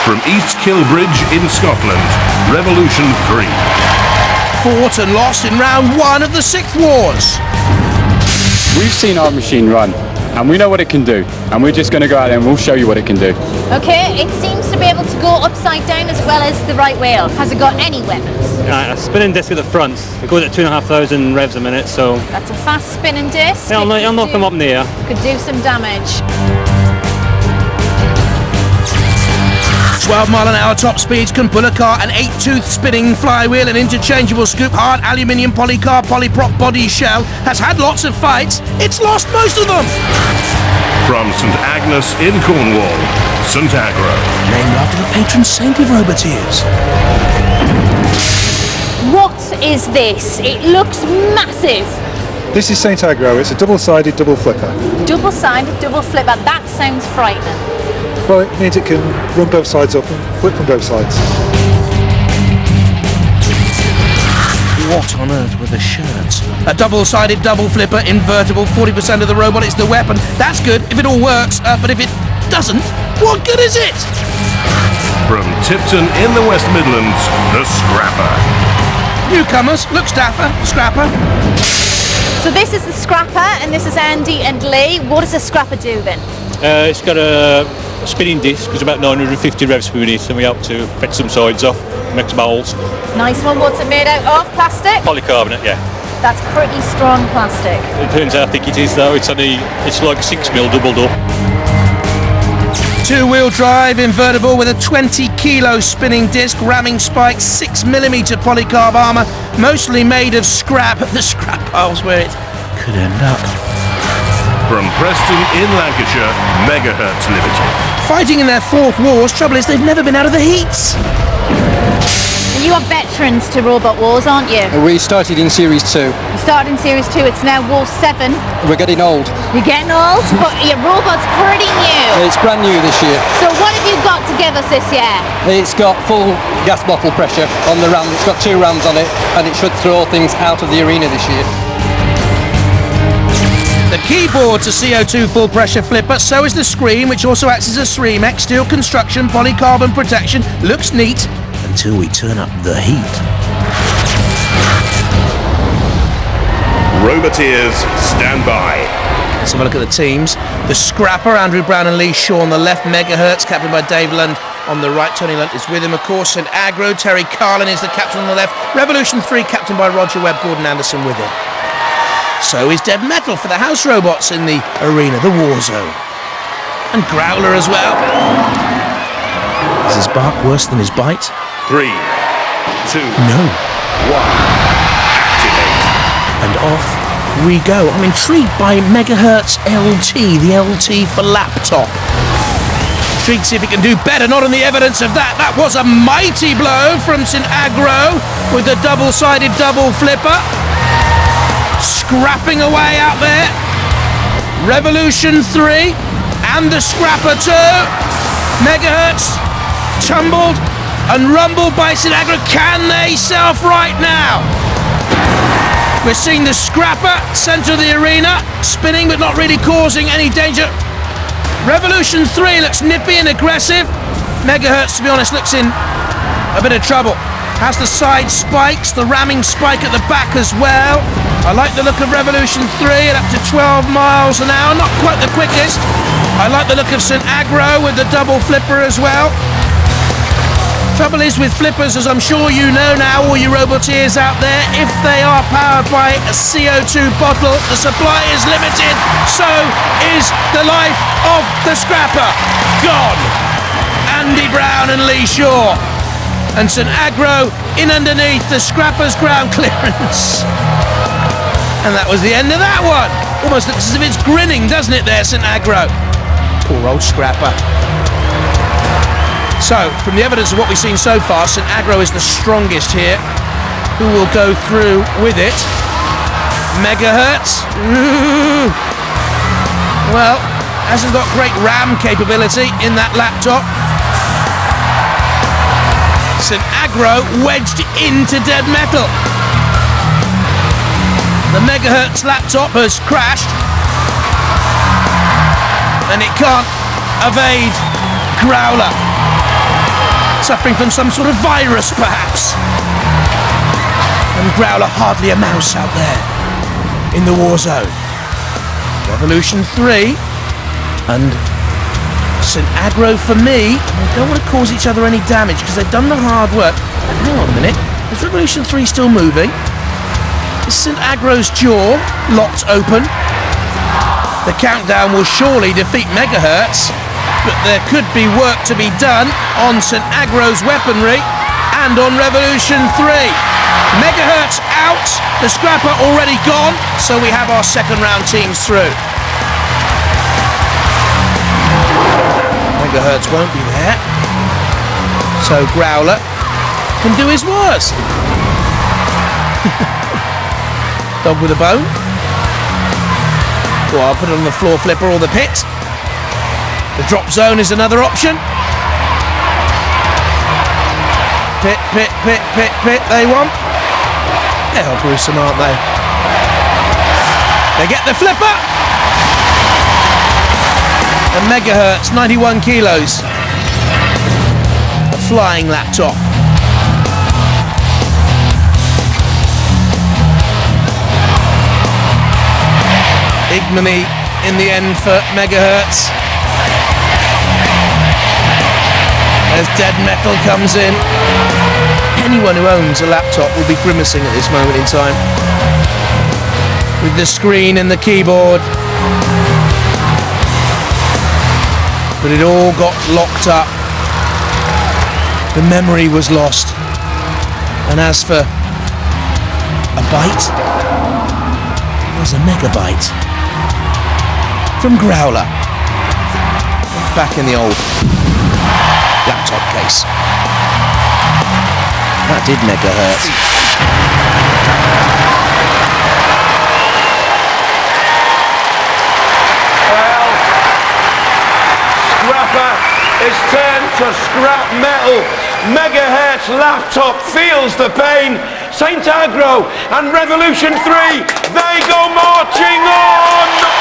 From East Kilbridge in Scotland, Revolution 3. Fought and lost in round 1 of the 6th Wars. We've seen our machine run, and we know what it can do, and we're just going to go out there and we'll show you what it can do. Okay, it seems to be able to go upside down as well as the right wheel. Has it got any weapons? A spinning disc at the front. It goes at 2,500 revs a minute, so... That's a fast spinning disc. Yeah, I'll knock them up in the air. Could do some damage. 12-mile-an-hour top speeds can pull a car, an 8-tooth spinning flywheel, an interchangeable scoop, hard aluminium polycarb polyprop body shell, has had lots of fights, it's lost most of them. From St Agnes in Cornwall, St Agro. Named after the patron saint of roboteers. What is this? It looks massive. This is St Agro. It's a double-sided double flipper. Double-sided double flipper. That sounds frightening. Well, it means it can run both sides up and flip from both sides. What on earth were the shirts? A double-sided double flipper, invertible, 40% of the robot is the weapon. That's good if it all works, but if it doesn't, what good is it? From Tipton in the West Midlands, the Scrapper. Newcomers, looks dapper, Scrapper. So this is the Scrapper, and this is Andy and Lee. What does the Scrapper do then? It's got a spinning disc, it's about 950 revs per minute, and we help to fetch some sides off, make some holes. Nice one. What's it made out of? Plastic? Polycarbonate, yeah. That's pretty strong plastic. It depends how thick it is though, it's like 6 mil doubled up. Two-wheel drive, invertible with a 20-kilo spinning disc, ramming spikes, 6mm polycarb armour, mostly made of scrap. The scrap pile's where it could end up. From Preston in Lancashire, Megahertz Limited. Fighting in their 4th wars, trouble is they've never been out of the heats. You are veterans to Robot Wars, aren't you? We started in Series 2. You started in Series 2, it's now War 7. We're getting old. You're getting old, but your robot's pretty new. It's brand new this year. So what have you got to give us this year? It's got full gas bottle pressure on the ram. It's got 2 rams on it, and it should throw things out of the arena this year. The keyboard's a CO2 full pressure flipper, so is the screen, which also acts as a Sremex, steel construction, polycarbon protection. Looks neat until we turn up the heat. Roboteers, stand by. Let's have a look at the teams. The Scrapper, Andrew Brown and Lee Shaw on the left, Megahertz, captained by Dave Lund on the right. Tony Lunt is with him, of course. St Agro, Terry Carlin is the captain on the left. Revolution 3, captained by Roger Webb, Gordon Anderson with him. So is Dead Metal for the house robots in the arena, the war zone. And Growler as well. Is his bark worse than his bite? 3, 2, No. 1. Activate. And off we go. I'm intrigued by Megahertz LT, the LT for laptop. Intrigued to see if it can do better, not on the evidence of that. That was a mighty blow from St Agro with the double-sided double flipper. Scrapping away out there. Revolution 3 and the Scrapper 2. Megahertz tumbled and rumbled by St Agro. Can they self-right now? We're seeing the Scrapper centre of the arena, spinning but not really causing any danger. Revolution 3 looks nippy and aggressive. Megahertz, to be honest, looks in a bit of trouble. Has the side spikes, the ramming spike at the back as well. I like the look of Revolution 3 at up to 12 miles an hour, not quite the quickest. I like the look of St Agro with the double flipper as well. Trouble is with flippers, as I'm sure you know now, all you roboteers out there, if they are powered by a CO2 bottle, the supply is limited, so is the life of the Scrapper. Gone. Andy Brown and Lee Shaw. And St Agro in underneath the Scrapper's ground clearance. And that was the end of that one. Almost looks as if it's grinning, doesn't it there, St Agro? Poor old Scrapper. So, from the evidence of what we've seen so far, St Agro is the strongest here. Who will go through with it? Megahertz. Ooh. Well, hasn't got great RAM capability in that laptop. St Agro wedged into Dead Metal. The Megahertz laptop has crashed and it can't evade Growler. suffering from some sort of virus, perhaps. And Growler hardly a mouse out there in the war zone. Revolution 3 and St Agro for me. They don't want to cause each other any damage because they've done the hard work. Hang on a minute, is Revolution 3 still moving? Is St Agro's jaw locked open? The countdown will surely defeat Megahertz, but there could be work to be done on St Agro's weaponry and on Revolution 3. Megahertz out, the Scrapper already gone, so we have our second round teams through. Megahertz won't be there, so Growler can do his worst. Dog with a bone. Well, I'll put it on the floor flipper or the pit. The drop zone is another option. Pit, pit, pit, pit, pit, they want. They're all gruesome, aren't they? They get the flipper! And Megahertz, 91 kilos. A flying laptop. Ignominy in the end for Megahertz. As dead metal comes in. Anyone who owns a laptop will be grimacing at this moment in time. With the screen and the keyboard. But it all got locked up. The memory was lost. And as for a byte, there's a megabyte from Growler. Back in the old laptop case. That did Megahertz. Well, Scrapper is turned to scrap metal. Megahertz laptop feels the pain. St Agro and Revolution 3, they go marching on!